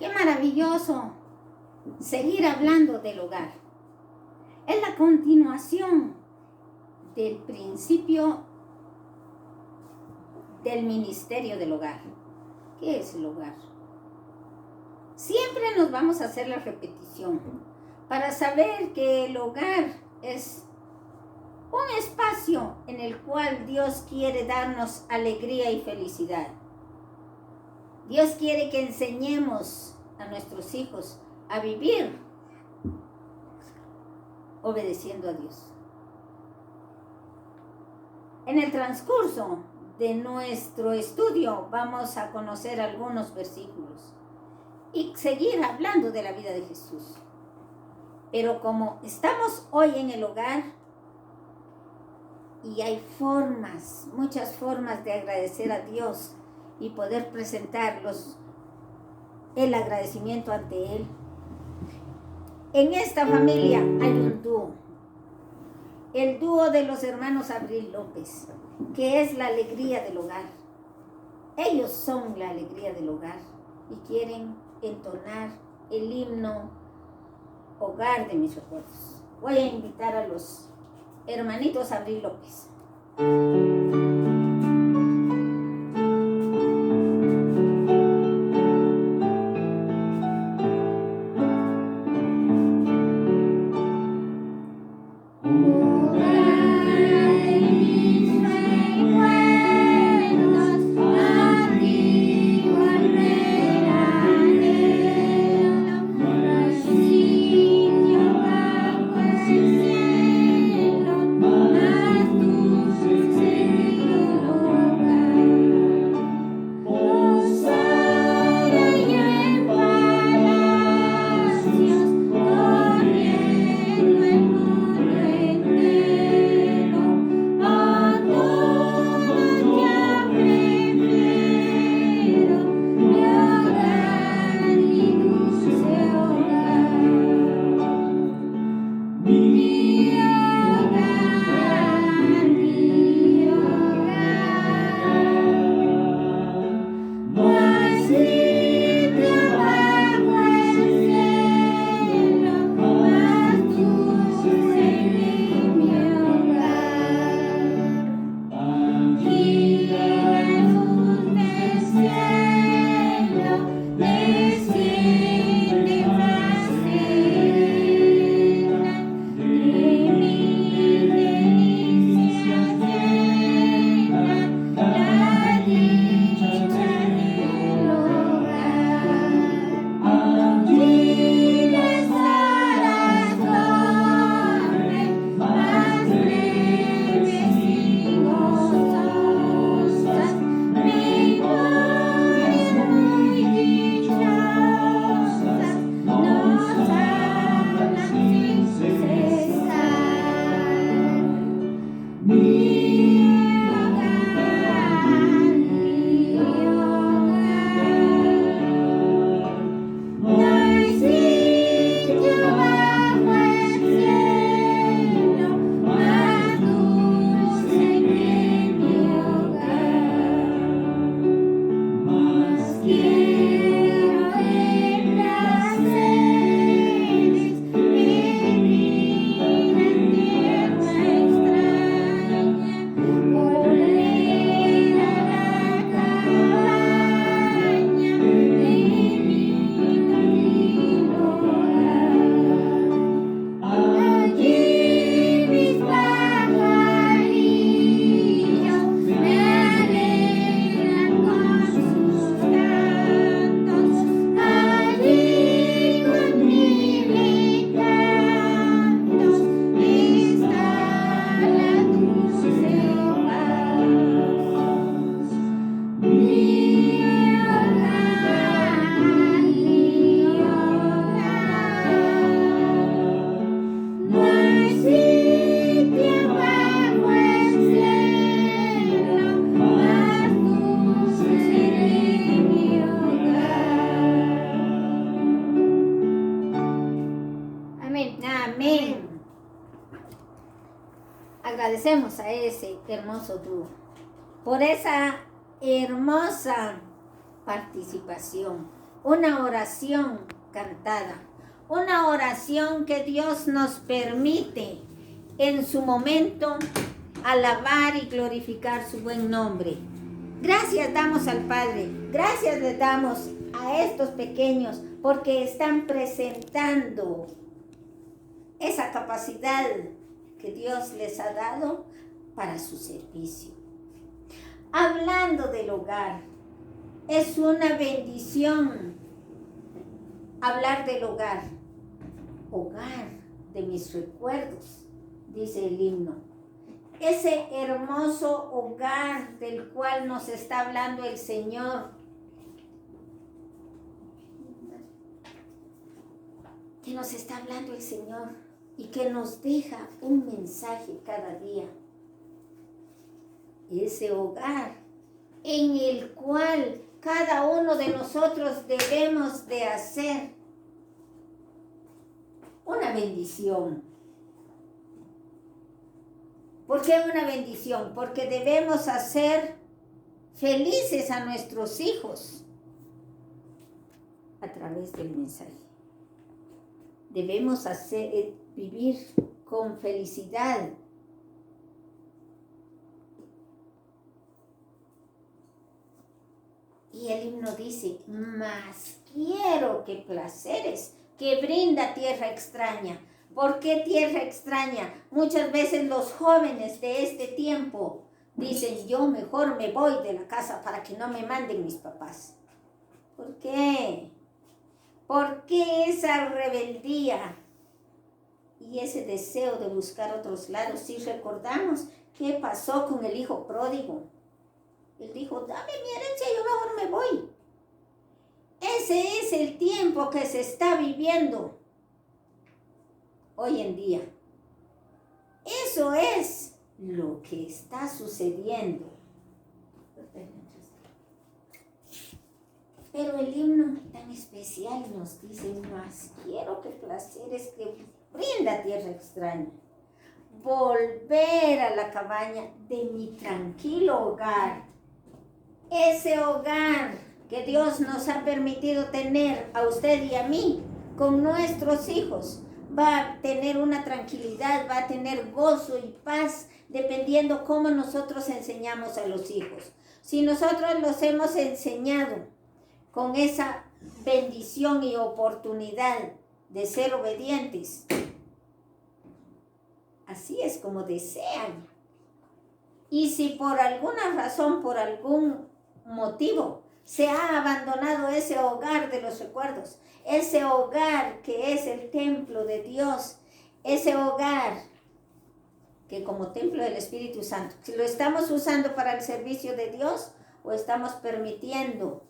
Qué maravilloso seguir hablando del hogar. Es la continuación del principio del ministerio del hogar. ¿Qué es el hogar? Siempre nos vamos a hacer la repetición para saber que el hogar es un espacio en el cual Dios quiere darnos alegría y felicidad. Dios quiere que enseñemos a nuestros hijos a vivir obedeciendo a Dios. En el transcurso de nuestro estudio vamos a conocer algunos versículos y seguir hablando de la vida de Jesús. Pero como estamos hoy en el hogar y hay formas, muchas formas de agradecer a Dios y poder presentarlos el agradecimiento ante Él. En esta familia hay un dúo, el dúo de los hermanos Abril López, que es la alegría del hogar. Ellos son la alegría del hogar y quieren entonar el himno Hogar de mis recuerdos. Voy a invitar a los hermanitos Abril López. Agradecemos a ese hermoso dúo por esa hermosa participación, una oración cantada, una oración que Dios nos permite en su momento alabar y glorificar su buen nombre. Gracias damos al Padre, gracias le damos a estos pequeños porque están presentando esa capacidad que Dios les ha dado para su servicio. Hablando del hogar, es una bendición hablar del hogar. Hogar de mis recuerdos, dice el himno. Ese hermoso hogar del cual nos está hablando el Señor. Que nos está hablando el Señor y que nos deja un mensaje cada día. Ese hogar en el cual cada uno de nosotros debemos de hacer una bendición. ¿Por qué una bendición? Porque debemos hacer felices a nuestros hijos a través del mensaje. Debemos vivir con felicidad. Y el himno dice, más quiero que placeres que brinda tierra extraña. ¿Por qué tierra extraña? Muchas veces los jóvenes de este tiempo dicen, yo mejor me voy de la casa para que no me manden mis papás. ¿Por qué? ¿Por qué esa rebeldía y ese deseo de buscar otros lados? Si recordamos qué pasó con el hijo pródigo. Él dijo, dame mi herencia, yo mejor me voy. Ese es el tiempo que se está viviendo hoy en día. Eso es lo que está sucediendo. Pero el himno tan especial nos dice, más quiero que placeres que brinda tierra extraña. Volver a la cabaña de mi tranquilo hogar. Ese hogar que Dios nos ha permitido tener a usted y a mí con nuestros hijos. Va a tener una tranquilidad, va a tener gozo y paz dependiendo cómo nosotros enseñamos a los hijos. Si nosotros los hemos enseñado con esa bendición y oportunidad de ser obedientes, así es como desean. Y si por alguna razón, por algún motivo, se ha abandonado ese hogar de los recuerdos, ese hogar que es el templo de Dios, ese hogar que como templo del Espíritu Santo, si lo estamos usando para el servicio de Dios o estamos permitiendo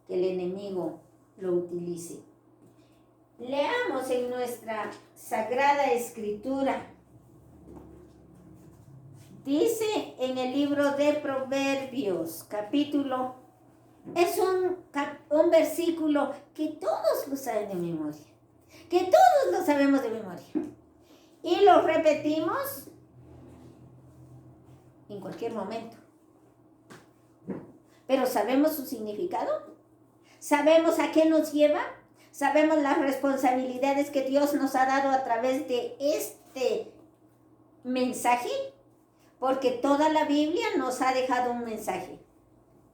que el enemigo lo utilice. Leamos en nuestra Sagrada Escritura. Dice en el libro de Proverbios, capítulo, es un versículo que todos lo saben de memoria, que todos lo sabemos de memoria. Y lo repetimos en cualquier momento. Pero ¿sabemos su significado? ¿Sabemos a qué nos lleva? ¿Sabemos las responsabilidades que Dios nos ha dado a través de este mensaje? Porque toda la Biblia nos ha dejado un mensaje.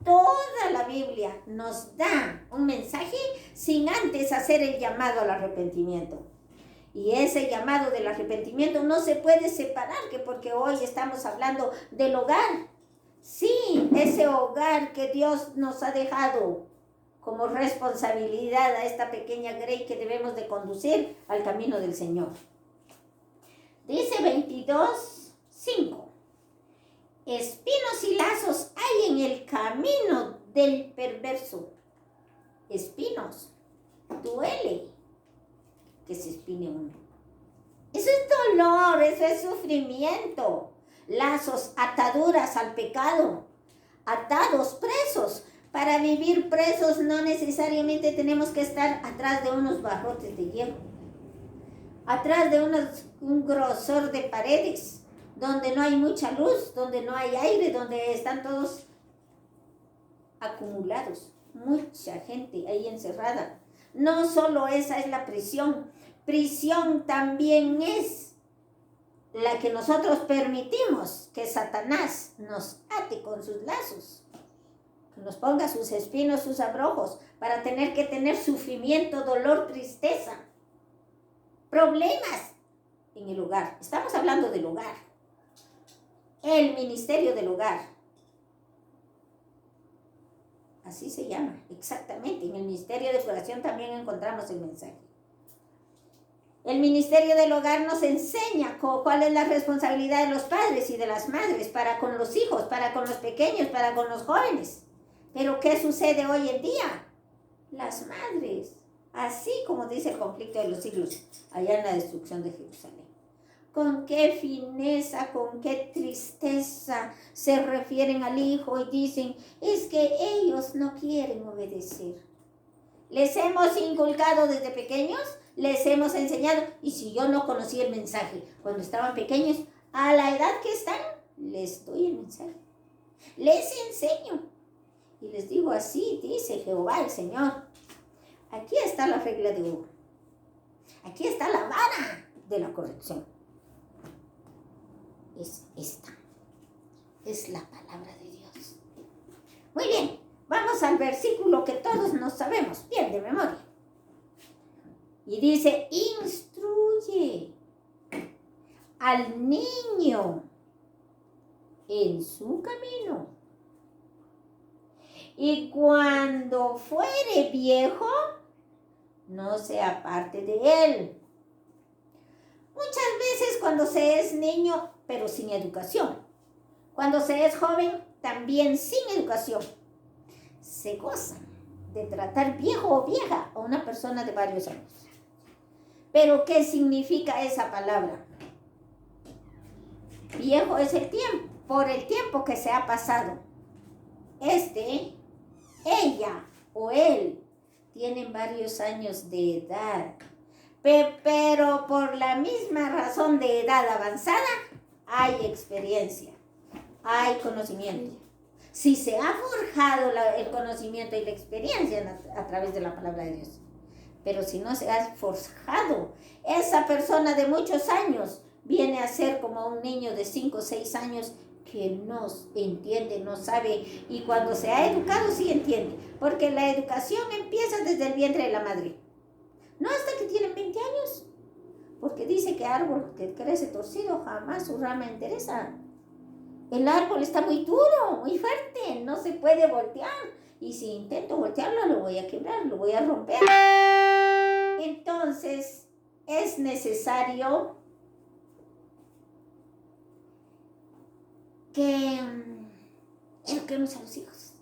Toda la Biblia nos da un mensaje sin antes hacer el llamado al arrepentimiento. Y ese llamado del arrepentimiento no se puede separar, que porque hoy estamos hablando del hogar. Sí, ese hogar que Dios nos ha dejado como responsabilidad a esta pequeña grey que debemos de conducir al camino del Señor. Dice 22:5. Espinos y lazos hay en el camino del perverso. Espinos, duele que se espine uno. Eso es dolor, eso es sufrimiento. Lazos, ataduras al pecado, atados, presos. Para vivir presos no necesariamente tenemos que estar atrás de unos barrotes de hierro, atrás de un grosor de paredes, donde no hay mucha luz, donde no hay aire, donde están todos acumulados. mucha gente ahí encerrada. No solo esa es la prisión. Prisión también es la que nosotros permitimos que Satanás nos ate con sus lazos, que nos ponga sus espinos, sus abrojos, para tener que tener sufrimiento, dolor, tristeza, problemas en el hogar. Estamos hablando del hogar, el ministerio del hogar. Así se llama, exactamente. En el ministerio de floración también encontramos el mensaje. El ministerio del hogar nos enseña cuál es la responsabilidad de los padres y de las madres para con los hijos, para con los pequeños, para con los jóvenes. Pero ¿qué sucede hoy en día? Las madres, así como dice el conflicto de los siglos, allá en la destrucción de Jerusalén. Con qué fineza, con qué tristeza se refieren al hijo y dicen, es que ellos no quieren obedecer. Les hemos inculcado desde pequeños, les hemos enseñado, y si yo no conocí el mensaje cuando estaban pequeños, a la edad que están, les doy el mensaje, les enseño. Y les digo, así dice Jehová el Señor. Aquí está la regla de oro. Aquí está la vara de la corrección. Es esta. Es la palabra de Dios. Muy bien, vamos al versículo que todos nos sabemos bien de memoria. Y dice, instruye al niño en su camino. Y cuando fuere viejo, no se aparte de él. Muchas veces cuando se es niño, pero sin educación. Cuando se es joven, también sin educación. Se goza de tratar viejo o vieja a una persona de varios años. Pero ¿qué significa esa palabra? Viejo es el tiempo, por el tiempo que se ha pasado. Ella o él tienen varios años de edad. Pero por la misma razón de edad avanzada, hay experiencia, hay conocimiento. Si se ha forjado el conocimiento y la experiencia a través de la palabra de Dios, pero si no se ha forjado, esa persona de muchos años viene a ser como un niño de 5 o 6 años que no entiende, no sabe, y cuando se ha educado sí entiende, porque la educación empieza desde el vientre de la madre. No hasta que tienen 20 años, porque dice que árbol que crece torcido jamás su rama endereza. El árbol está muy duro, muy fuerte, no se puede voltear. Y si intento voltearlo, lo voy a quebrar, lo voy a romper. Entonces, es necesario que eduquemos a los hijos.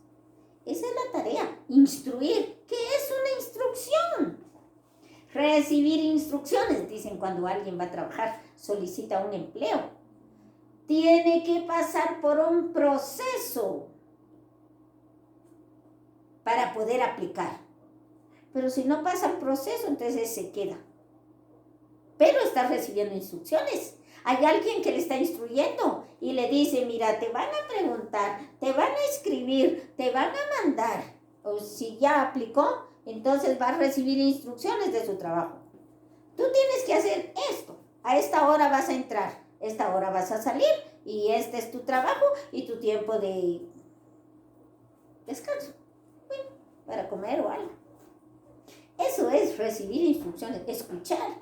Esa es la tarea, instruir. ¿Qué es una instrucción? Recibir instrucciones, dicen cuando alguien va a trabajar, solicita un empleo. Tiene que pasar por un proceso para poder aplicar. Pero si no pasa el proceso, entonces se queda. Pero está recibiendo instrucciones. Hay alguien que le está instruyendo y le dice, mira, te van a preguntar, te van a escribir, te van a mandar. O si ya aplicó, entonces va a recibir instrucciones de su trabajo. Tú tienes que hacer esto. A esta hora vas a entrar, esta hora vas a salir y este es tu trabajo y tu tiempo de descanso. Bueno, para comer o algo. Eso es recibir instrucciones, escuchar,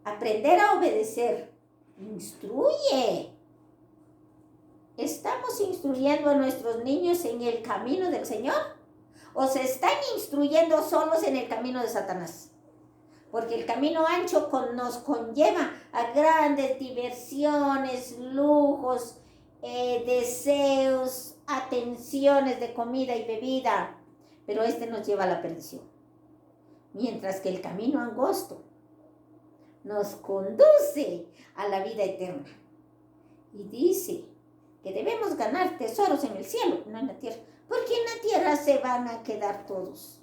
aprender a obedecer. Instruye. ¿Estamos instruyendo a nuestros niños en el camino del Señor? ¿O se están instruyendo solos en el camino de Satanás? Porque el camino ancho nos conlleva a grandes diversiones, lujos, deseos, atenciones de comida y bebida. Pero nos lleva a la perdición. Mientras que el camino angosto nos conduce a la vida eterna. Y dice que debemos ganar tesoros en el cielo, no en la tierra. Porque en la tierra se van a quedar todos.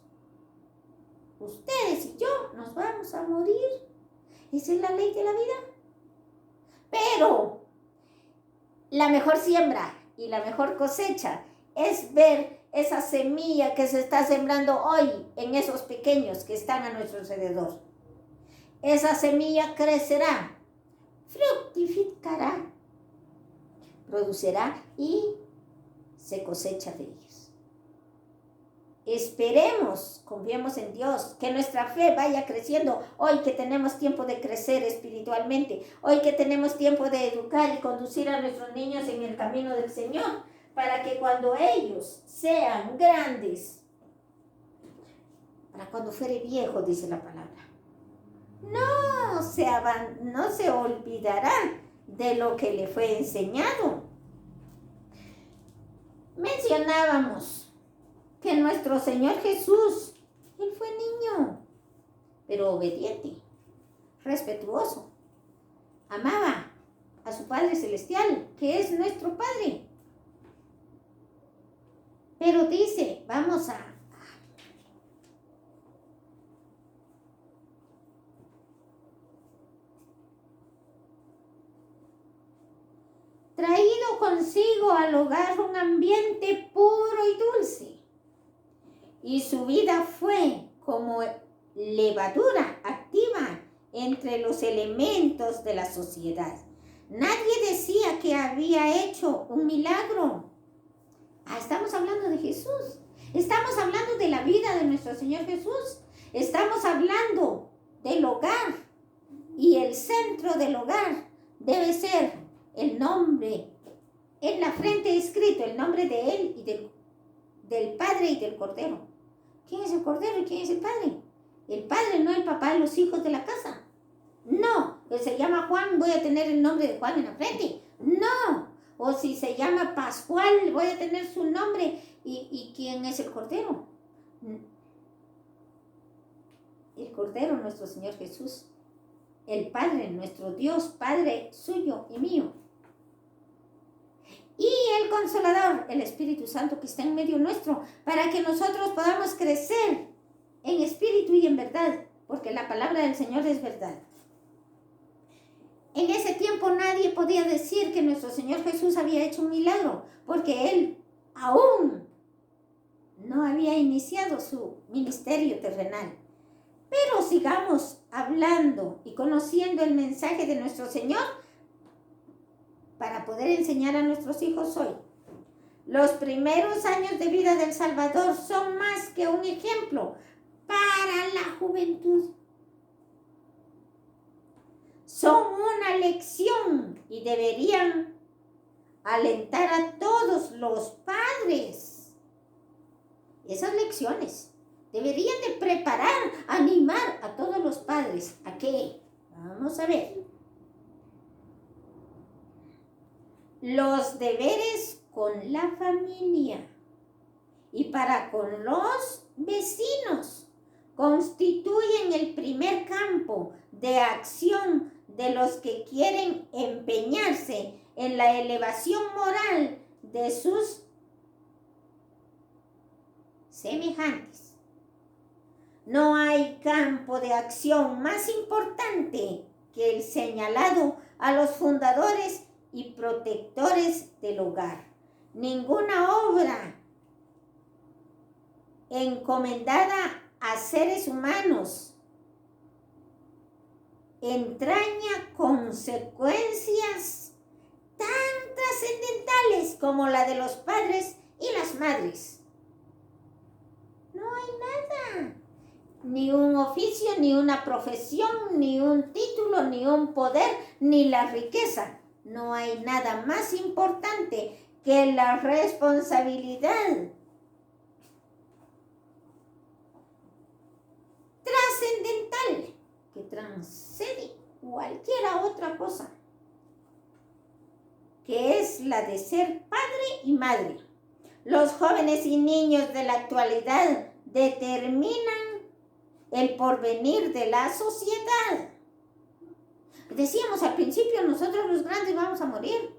Ustedes y yo nos vamos a morir. Esa es la ley de la vida. Pero la mejor siembra y la mejor cosecha es ver esa semilla que se está sembrando hoy en esos pequeños que están a nuestro alrededor. Esa semilla crecerá, fructificará, producirá y se cosecha de ellos. Esperemos, confiemos en Dios, que nuestra fe vaya creciendo. Hoy que tenemos tiempo de crecer espiritualmente, hoy que tenemos tiempo de educar y conducir a nuestros niños en el camino del Señor, para que cuando ellos sean grandes, para cuando fuere viejo, dice la palabra, no se olvidará de lo que le fue enseñado. Mencionábamos que nuestro Señor Jesús, Él fue niño, pero obediente, respetuoso. Amaba a su Padre Celestial, que es nuestro Padre. Pero dice, vamos a... traído consigo al hogar un ambiente puro y dulce. Y su vida fue como levadura activa entre los elementos de la sociedad. Nadie decía que había hecho un milagro. Estamos hablando de Jesús. Estamos hablando de la vida de nuestro Señor Jesús. Estamos hablando del hogar. Y el centro del hogar debe ser el nombre. En la frente escrito el nombre de Él y del Padre y del Cordero. ¿Quién es el Cordero y quién es el Padre? El Padre, no el papá de los hijos de la casa. No, él se llama Juan, voy a tener el nombre de Juan en la frente. No. O si se llama Pascual, voy a tener su nombre. ¿Y quién es el Cordero? El Cordero, nuestro Señor Jesús. El Padre, nuestro Dios, Padre suyo y mío. Y el Consolador, el Espíritu Santo que está en medio nuestro, para que nosotros podamos crecer en espíritu y en verdad, porque la palabra del Señor es verdad. En ese tiempo nadie podía decir que nuestro Señor Jesús había hecho un milagro, porque Él aún no había iniciado su ministerio terrenal. Pero sigamos hablando y conociendo el mensaje de nuestro Señor para poder enseñar a nuestros hijos hoy. Los primeros años de vida del Salvador son más que un ejemplo para la juventud. Son una lección y deberían alentar a todos los padres. Esas lecciones deberían de preparar, animar a todos los padres. ¿A qué? Vamos a ver. Los deberes con la familia y para con los vecinos constituyen el primer campo de acción de los que quieren empeñarse en la elevación moral de sus semejantes. No hay campo de acción más importante que el señalado a los fundadores y protectores del hogar. Ninguna obra encomendada a seres humanos entraña consecuencias tan trascendentales como la de los padres y las madres. No hay nada, ni un oficio, ni una profesión, ni un título, ni un poder, ni la riqueza. No hay nada más importante que la responsabilidad trascendental que transcende cualquier otra cosa, que es la de ser padre y madre. Los jóvenes y niños de la actualidad determinan el porvenir de la sociedad. Decíamos al principio, nosotros los grandes vamos a morir.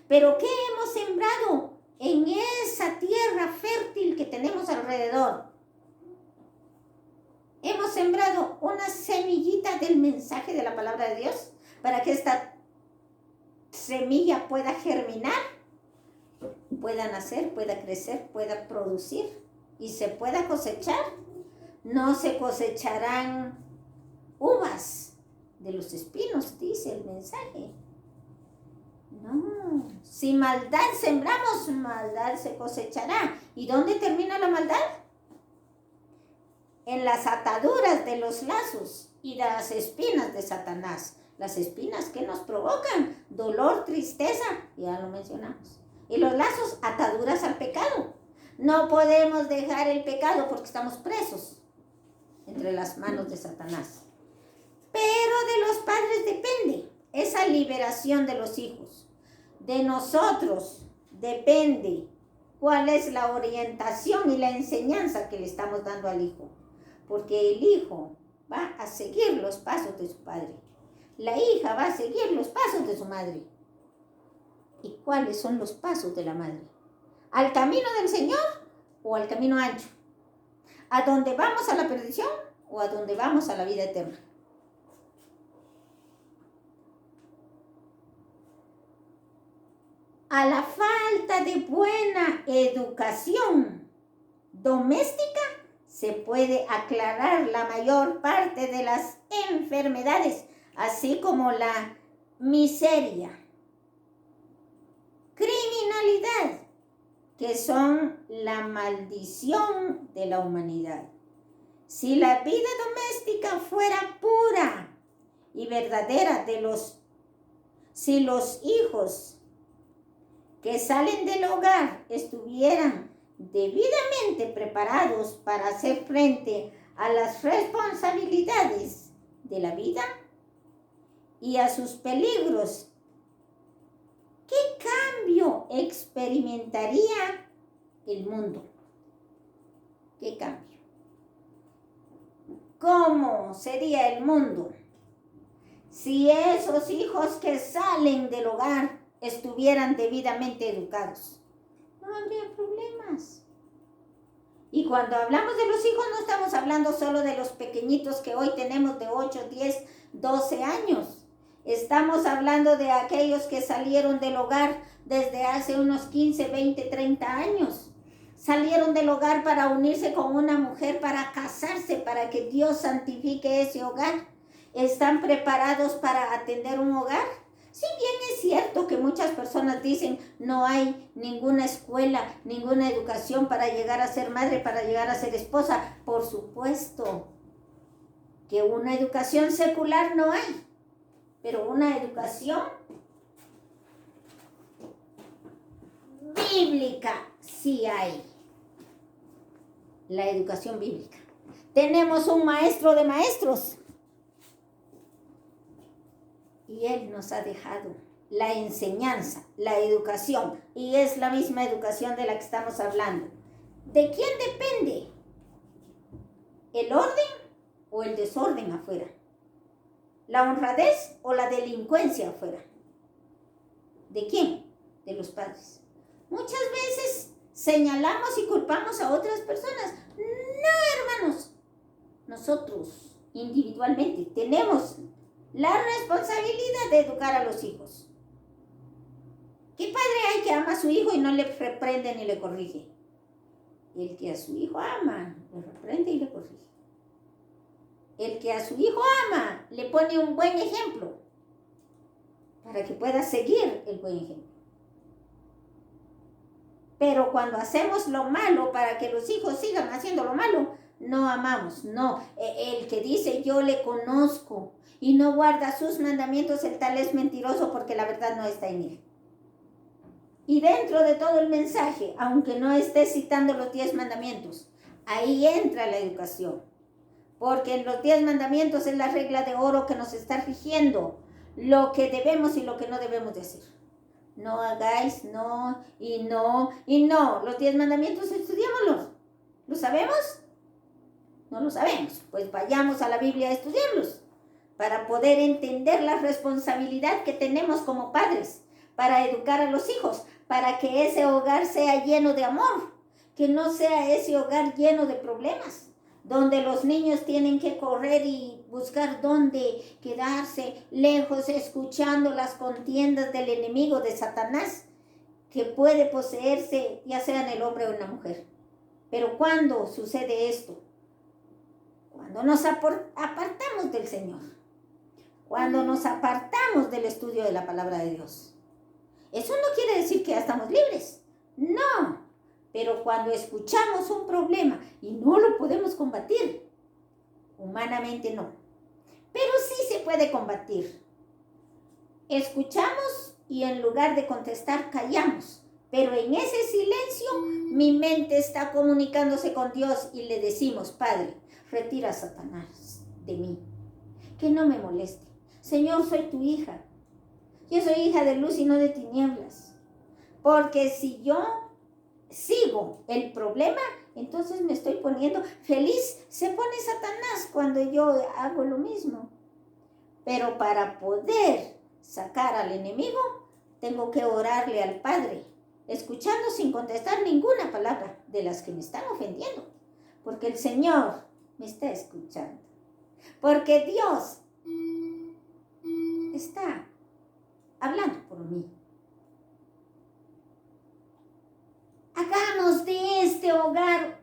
Pero ¿qué hemos sembrado en esa tierra fértil que tenemos alrededor? Hemos sembrado una semillita del mensaje de la palabra de Dios para que esta semilla pueda germinar. pueda nacer, pueda crecer, pueda producir y se pueda cosechar. No se cosecharán uvas de los espinos, dice el mensaje. No, si maldad sembramos, maldad se cosechará. ¿Y dónde termina la maldad? En las ataduras de los lazos y las espinas de Satanás. Las espinas que nos provocan dolor, tristeza, ya lo mencionamos. Y los lazos, ataduras al pecado. No podemos dejar el pecado porque estamos presos entre las manos de Satanás. Pero de los padres depende esa liberación de los hijos. De nosotros depende cuál es la orientación y la enseñanza que le estamos dando al hijo. Porque el hijo va a seguir los pasos de su padre. La hija va a seguir los pasos de su madre. ¿Y cuáles son los pasos de la madre? ¿Al camino del Señor o al camino ancho? ¿A dónde vamos a la perdición o a dónde vamos a la vida eterna? A la falta de buena educación doméstica se puede aclarar la mayor parte de las enfermedades, así como la miseria, criminalidad, que son la maldición de la humanidad. Si la vida doméstica fuera pura y verdadera si los hijos que salen del hogar estuvieran debidamente preparados para hacer frente a las responsabilidades de la vida y a sus peligros, ¿qué cambio experimentaría el mundo? ¿Qué cambio? ¿Cómo sería el mundo si esos hijos que salen del hogar estuvieran debidamente educados? No habría problemas. Y cuando hablamos de los hijos no estamos hablando solo de los pequeñitos que hoy tenemos de 8, 10, 12 años. Estamos hablando de aquellos que salieron del hogar desde hace unos 15, 20, 30 años. Salieron del hogar para unirse con una mujer, para casarse, para que Dios santifique ese hogar. ¿Están preparados para atender un hogar? Si bien es cierto que muchas personas dicen no hay ninguna escuela, ninguna educación para llegar a ser madre, para llegar a ser esposa, por supuesto que una educación secular no hay, pero una educación bíblica sí hay. La educación bíblica. Tenemos un maestro de maestros. Y Él nos ha dejado la enseñanza, la educación. Y es la misma educación de la que estamos hablando. ¿De quién depende? ¿El orden o el desorden afuera? ¿La honradez o la delincuencia afuera? ¿De quién? De los padres. Muchas veces señalamos y culpamos a otras personas. No, hermanos. Nosotros individualmente tenemos la responsabilidad de educar a los hijos. ¿Qué padre hay que ama a su hijo y no le reprende ni le corrige? El que a su hijo ama, le reprende y le corrige. El que a su hijo ama, le pone un buen ejemplo para que pueda seguir el buen ejemplo. Pero cuando hacemos lo malo para que los hijos sigan haciendo lo malo, no amamos. No, el que dice yo le conozco y no guarda sus mandamientos, el tal es mentiroso porque la verdad no está en él. Y dentro de todo el mensaje, aunque no esté citando los 10 mandamientos, ahí entra la educación. Porque en los 10 mandamientos es la regla de oro que nos está rigiendo lo que debemos y lo que no debemos de hacer. No hagáis, no, y no, y no. Los 10 mandamientos, estudiémoslos. ¿Lo sabemos? No lo sabemos. Pues vayamos a la Biblia a estudiarlos para poder entender la responsabilidad que tenemos como padres para educar a los hijos, para que ese hogar sea lleno de amor, que no sea ese hogar lleno de problemas, donde los niños tienen que correr y buscar dónde quedarse lejos, escuchando las contiendas del enemigo de Satanás. que puede poseerse ya sea en el hombre o en la mujer. Pero ¿cuándo sucede esto? Cuando nos apartamos del Señor, cuando nos apartamos del estudio de la palabra de Dios. Eso no quiere decir que ya estamos libres, no, pero cuando escuchamos un problema y no lo podemos combatir, humanamente no, pero sí se puede combatir. Escuchamos y en lugar de contestar callamos, pero en ese silencio mi mente está comunicándose con Dios y le decimos: Padre, retira a Satanás de mí, que no me moleste. Señor, soy tu hija. Yo soy hija de luz y no de tinieblas. Porque si yo sigo el problema, entonces me estoy poniendo feliz. Se pone Satanás cuando yo hago lo mismo. Pero para poder sacar al enemigo, tengo que orarle al Padre, escuchando sin contestar ninguna palabra de las que me están ofendiendo. Porque el Señor me está escuchando. Porque Dios está hablando por mí. Hagamos de este hogar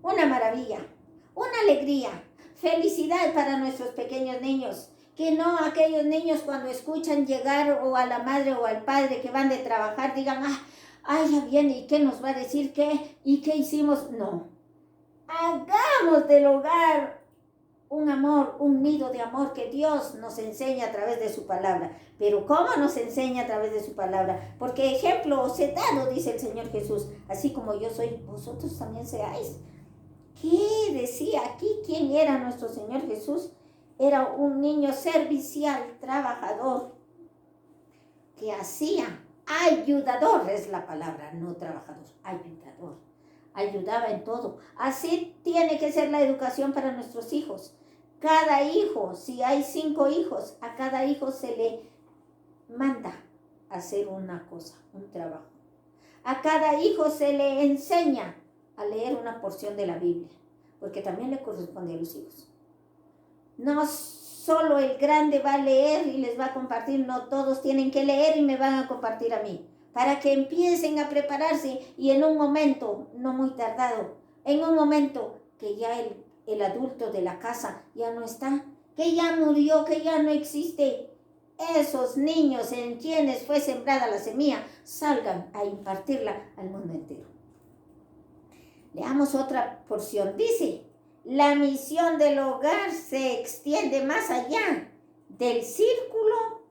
una maravilla, una alegría, felicidad para nuestros pequeños niños. Que no aquellos niños cuando escuchan llegar o a la madre o al padre que van de trabajar digan: ay, ya viene, ¿y qué nos va a decir? ¿Qué? ¿Y qué hicimos? No. Hagamos del hogar un amor, un nido de amor que Dios nos enseña a través de su palabra. Pero ¿cómo nos enseña a través de su palabra? Porque ejemplo os he dado, dice el Señor Jesús, así como yo soy, vosotros también seáis. ¿Qué decía aquí? ¿Quién era nuestro Señor Jesús? Era un niño servicial, trabajador, que hacía, ayudador es la palabra, no trabajador, ayudador. Ayudaba en todo. Así tiene que ser la educación para nuestros hijos. Cada hijo, si hay 5 hijos, a cada hijo se le manda a hacer una cosa, un trabajo. A cada hijo se le enseña a leer una porción de la Biblia, porque también le corresponde a los hijos. No solo el grande va a leer y les va a compartir, no, todos tienen que leer y me van a compartir a mí, para que empiecen a prepararse y en un momento, no muy tardado, en un momento que ya el adulto de la casa ya no está, que ya murió, que ya no existe, esos niños en quienes fue sembrada la semilla, salgan a impartirla al mundo entero. Leamos otra porción, dice: la misión del hogar se extiende más allá del círculo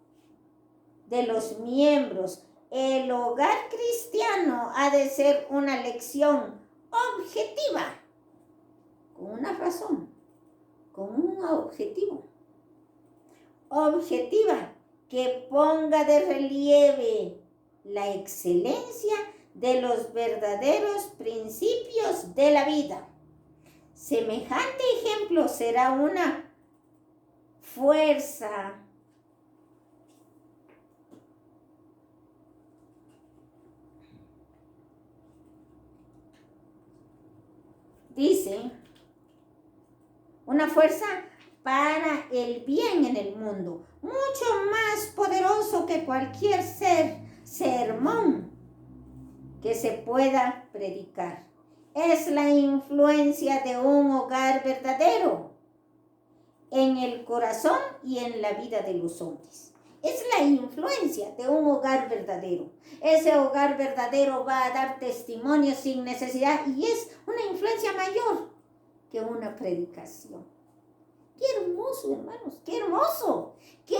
de los miembros. El hogar cristiano ha de ser una lección objetiva, con una razón, con un objetivo. Objetiva, que ponga de relieve la excelencia de los verdaderos principios de la vida. Semejante ejemplo será una fuerza dice, una fuerza para el bien en el mundo, mucho más poderoso que cualquier sermón que se pueda predicar. Es la influencia de un hogar verdadero en el corazón y en la vida de los hombres. Es la influencia de un hogar verdadero. Ese hogar verdadero va a dar testimonio sin necesidad y es una influencia mayor que una predicación. ¡Qué hermoso, hermanos! ¡Qué hermoso! ¡Qué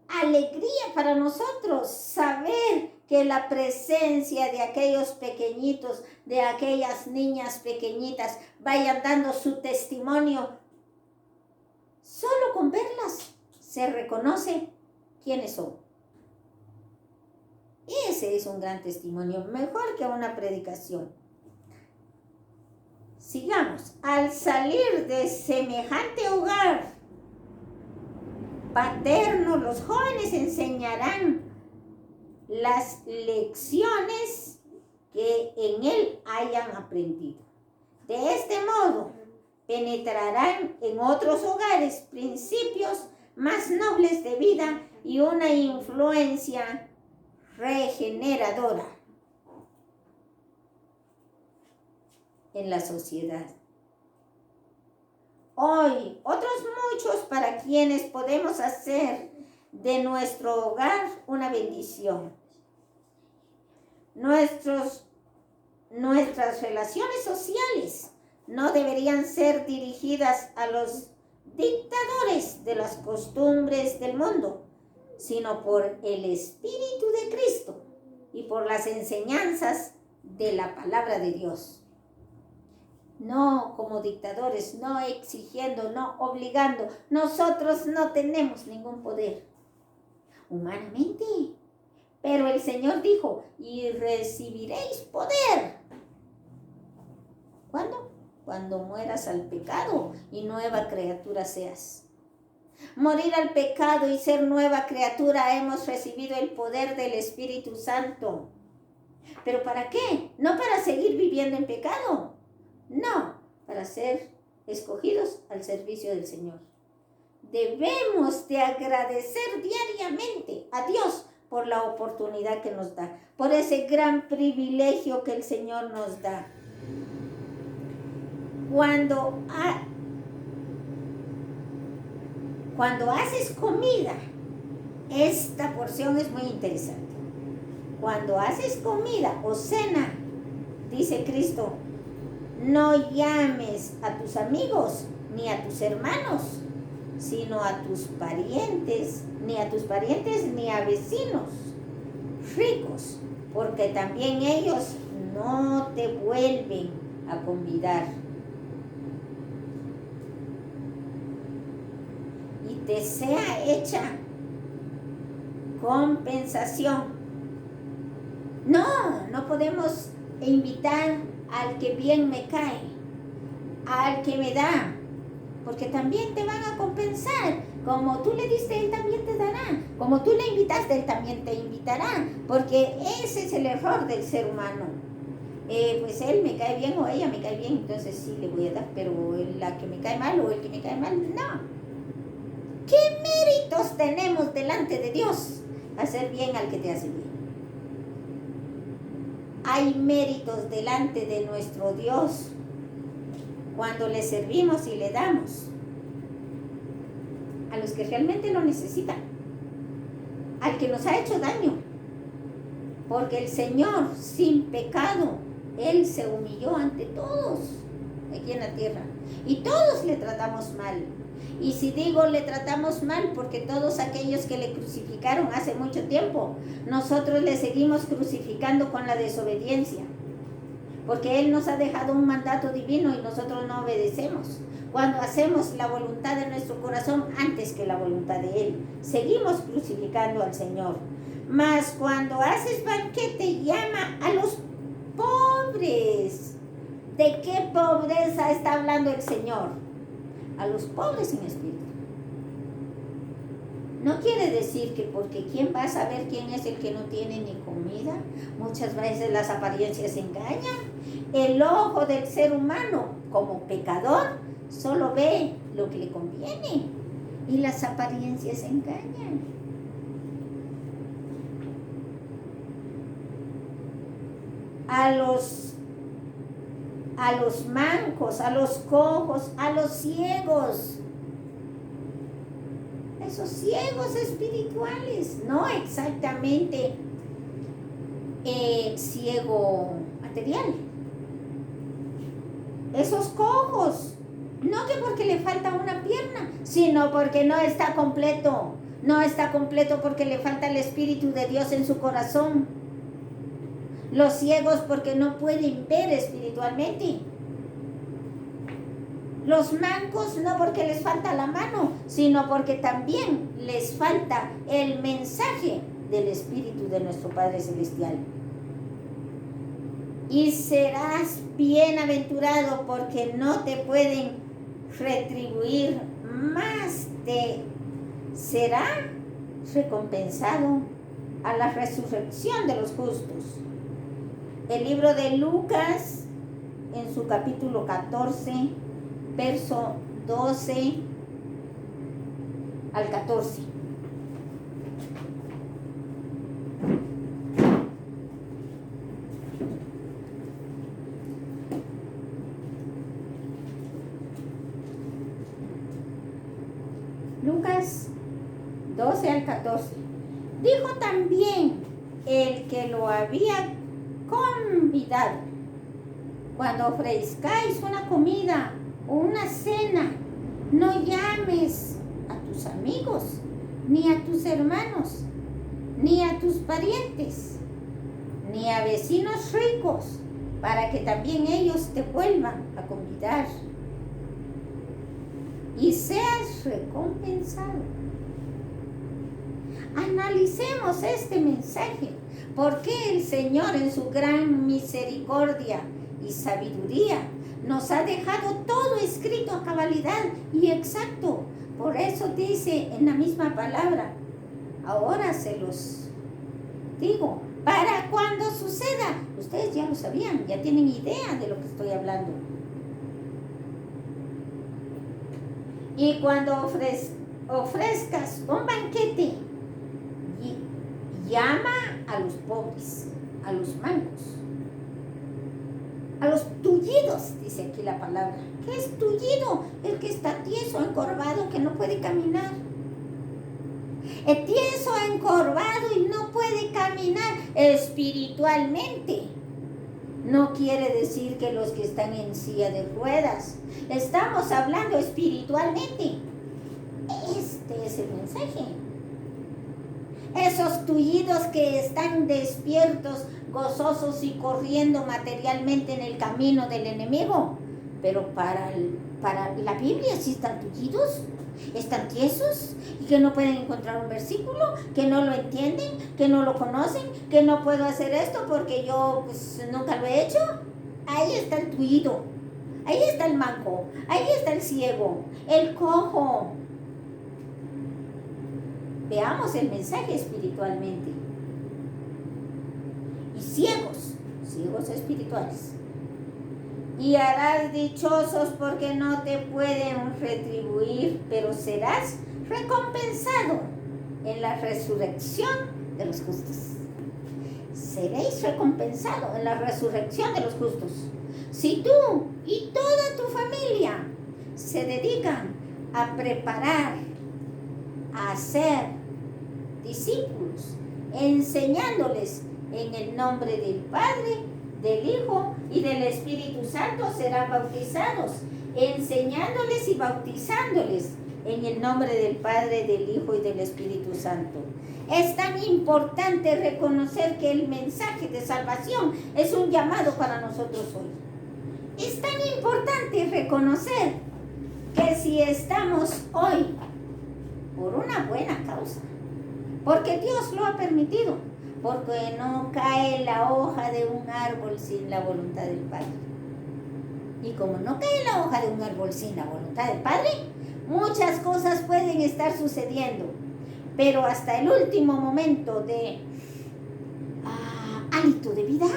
alegría para nosotros saber que la presencia de aquellos pequeñitos, de aquellas niñas pequeñitas, vayan dando su testimonio! Solo con verlas se reconoce quiénes son. Ese es un gran testimonio, mejor que una predicación. Sigamos. Al salir de semejante hogar paterno, los jóvenes enseñarán las lecciones que en él hayan aprendido. De este modo, penetrarán en otros hogares principios más nobles de vida y una influencia regeneradora en la sociedad. Hoy, otros muchos para quienes podemos hacer de nuestro hogar una bendición. Nuestras relaciones sociales no deberían ser dirigidas a los dictadores de las costumbres del mundo, sino por el Espíritu de Cristo y por las enseñanzas de la palabra de Dios. No como dictadores, no exigiendo, no obligando. Nosotros no tenemos ningún poder humanamente. Pero el Señor dijo, y recibiréis poder. ¿Cuándo? Cuando mueras al pecado y nueva criatura seas. Morir al pecado y ser nueva criatura, hemos recibido el poder del Espíritu Santo. ¿Pero para qué? No para seguir viviendo en pecado. No, para ser escogidos al servicio del Señor. Debemos de agradecer diariamente a Dios por la oportunidad que nos da, por ese gran privilegio que el Señor nos da. Cuando haces comida, esta porción es muy interesante. Cuando haces comida o cena, dice Cristo, no llames a tus amigos ni a tus hermanos, sino a tus parientes, ni a vecinos ricos, porque también ellos no te vuelven a convidar. Y te sea hecha compensación. No podemos invitar al que bien me cae, al que me da, porque también te van a compensar. Como tú le diste, él también te dará. Como tú le invitaste, él también te invitará, porque ese es el error del ser humano. Pues él me cae bien o ella me cae bien, entonces sí le voy a dar, pero la que me cae mal o el que me cae mal, no. ¿Qué méritos tenemos delante de Dios? Hacer bien al que te hace bien. Hay méritos delante de nuestro Dios cuando le servimos y le damos a los que realmente lo necesitan, al que nos ha hecho daño, porque el Señor sin pecado, Él se humilló ante todos aquí en la tierra y todos le tratamos mal. Y si digo le tratamos mal, porque todos aquellos que le crucificaron hace mucho tiempo, nosotros le seguimos crucificando con la desobediencia, porque Él nos ha dejado un mandato divino y nosotros no obedecemos. Cuando hacemos la voluntad de nuestro corazón antes que la voluntad de Él, seguimos crucificando al Señor. Mas cuando haces banquete, llama a los pobres. ¿De qué pobreza está hablando el Señor? A los pobres en espíritu. No quiere decir que porque ¿quién va a saber quién es el que no tiene ni comida? Muchas veces las apariencias engañan. El ojo del ser humano como pecador solo ve lo que le conviene y las apariencias engañan. A los mancos, a los cojos, a los ciegos. Esos ciegos espirituales, no exactamente ciego material. Esos cojos, no que porque le falta una pierna, sino porque no está completo. No está completo porque le falta el Espíritu de Dios en su corazón. Los ciegos porque no pueden ver espiritualmente. Los mancos no porque les falta la mano, sino porque también les falta el mensaje del Espíritu de nuestro Padre Celestial. Y serás bienaventurado porque no te pueden retribuir, más te será recompensado a la resurrección de los justos. El libro de Lucas, en su capítulo 14, verso 12 al 14. 12 al 14. Dijo también el que lo había convidado: cuando ofrezcáis una comida o una cena, no llames a tus amigos, ni a tus hermanos, ni a tus parientes, ni a vecinos ricos, para que también ellos te vuelvan a convidar y seas recompensado. Analicemos este mensaje, porque el Señor en su gran misericordia y sabiduría nos ha dejado todo escrito a cabalidad y exacto. Por eso dice en la misma palabra: ahora se los digo, para cuando suceda. Ustedes ya lo sabían, ya tienen idea de lo que estoy hablando. Y cuando ofrezcas un banquete, llama a los pobres, a los mancos, a los tullidos, dice aquí la palabra. ¿Qué es tullido? El que está tieso, encorvado, que no puede caminar. El tieso, encorvado y no puede caminar espiritualmente. No quiere decir que los que están en silla de ruedas. Estamos hablando espiritualmente. Este es el mensaje. Esos tullidos que están despiertos, gozosos y corriendo materialmente en el camino del enemigo. Pero para la Biblia sí están tullidos, están tiesos y que no pueden encontrar un versículo, que no lo entienden, que no lo conocen, que no puedo hacer esto porque yo pues nunca lo he hecho. Ahí está el tullido, ahí está el manco, ahí está el ciego, el cojo. Veamos el mensaje espiritualmente. Y ciegos espirituales. Y harás dichosos porque no te pueden retribuir, pero serás recompensado en la resurrección de los justos. Seréis recompensados en la resurrección de los justos. Si tú y toda tu familia se dedican a preparar, a hacer discípulos, enseñándoles en el nombre del Padre, del Hijo y del Espíritu Santo, serán bautizados, enseñándoles y bautizándoles en el nombre del Padre, del Hijo y del Espíritu Santo. Es tan importante reconocer que el mensaje de salvación es un llamado para nosotros hoy. Es tan importante reconocer que si estamos hoy por una buena causa, porque Dios lo ha permitido, porque no cae la hoja de un árbol sin la voluntad del Padre. Y como no cae la hoja de un árbol sin la voluntad del Padre, muchas cosas pueden estar sucediendo, pero hasta el último momento de hálito de vida,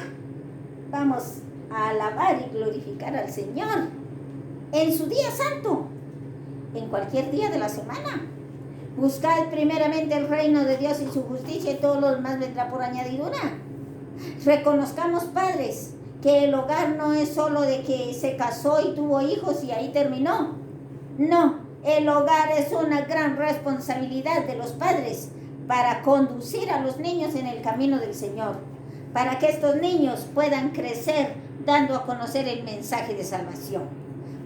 vamos a alabar y glorificar al Señor en su día santo, en cualquier día de la semana. Buscad primeramente el reino de Dios y su justicia, y todo lo demás vendrá por añadidura. Reconozcamos, padres, que el hogar no es solo de que se casó y tuvo hijos y ahí terminó. No, el hogar es una gran responsabilidad de los padres para conducir a los niños en el camino del Señor, para que estos niños puedan crecer dando a conocer el mensaje de salvación.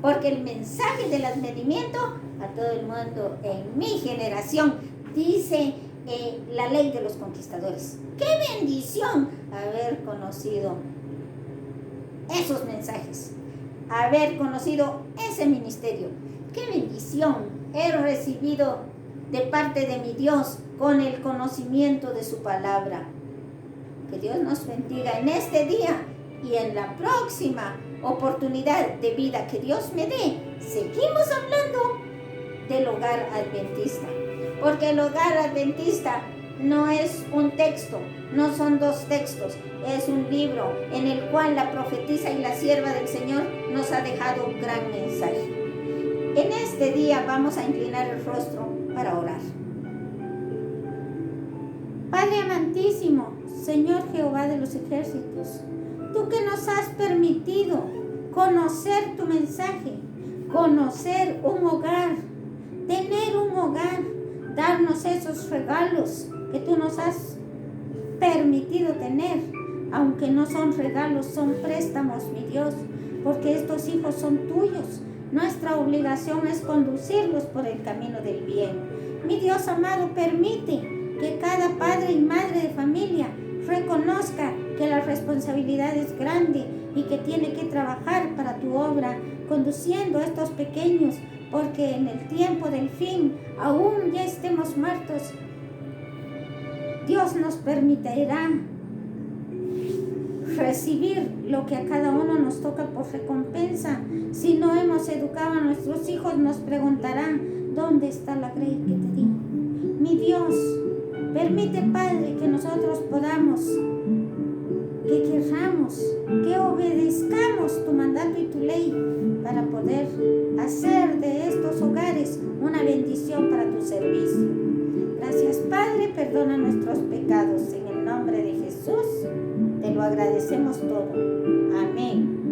Porque el mensaje del advenimiento a todo el mundo en mi generación, dice la ley de los conquistadores. ¡Qué bendición haber conocido esos mensajes! Haber conocido ese ministerio. ¡Qué bendición he recibido de parte de mi Dios con el conocimiento de su palabra! Que Dios nos bendiga en este día y en la próxima oportunidad de vida que Dios me dé. Seguimos hablando del hogar adventista, porque el hogar adventista no es un texto, no son dos textos, es un libro en el cual la profetisa y la sierva del Señor nos ha dejado un gran mensaje. En este día vamos a inclinar el rostro para orar. Padre amantísimo, Señor Jehová de los ejércitos, tú que nos has permitido conocer tu mensaje, conocer un hogar, tener un hogar darnos esos regalos que tú nos has permitido tener, aunque no son regalos, son préstamos, mi Dios, porque estos hijos son tuyos. Nuestra obligación es conducirlos por el camino del bien. Mi Dios amado, permite que cada padre y madre de familia reconozca que la responsabilidad es grande y que tiene que trabajar para tu obra, conduciendo a estos pequeños, porque en el tiempo del fin, aún ya estemos muertos, Dios nos permitirá recibir lo que a cada uno nos toca por recompensa. Si no hemos educado a nuestros hijos, nos preguntarán, ¿dónde está la grey que te di? Mi Dios, permite, Padre, que nosotros podamos, que querramos, que obedezcamos tu mandato y tu ley para poder hacer de estos hogares una bendición para tu servicio. Gracias, Padre, perdona nuestros pecados. En el nombre de Jesús te lo agradecemos todo. Amén.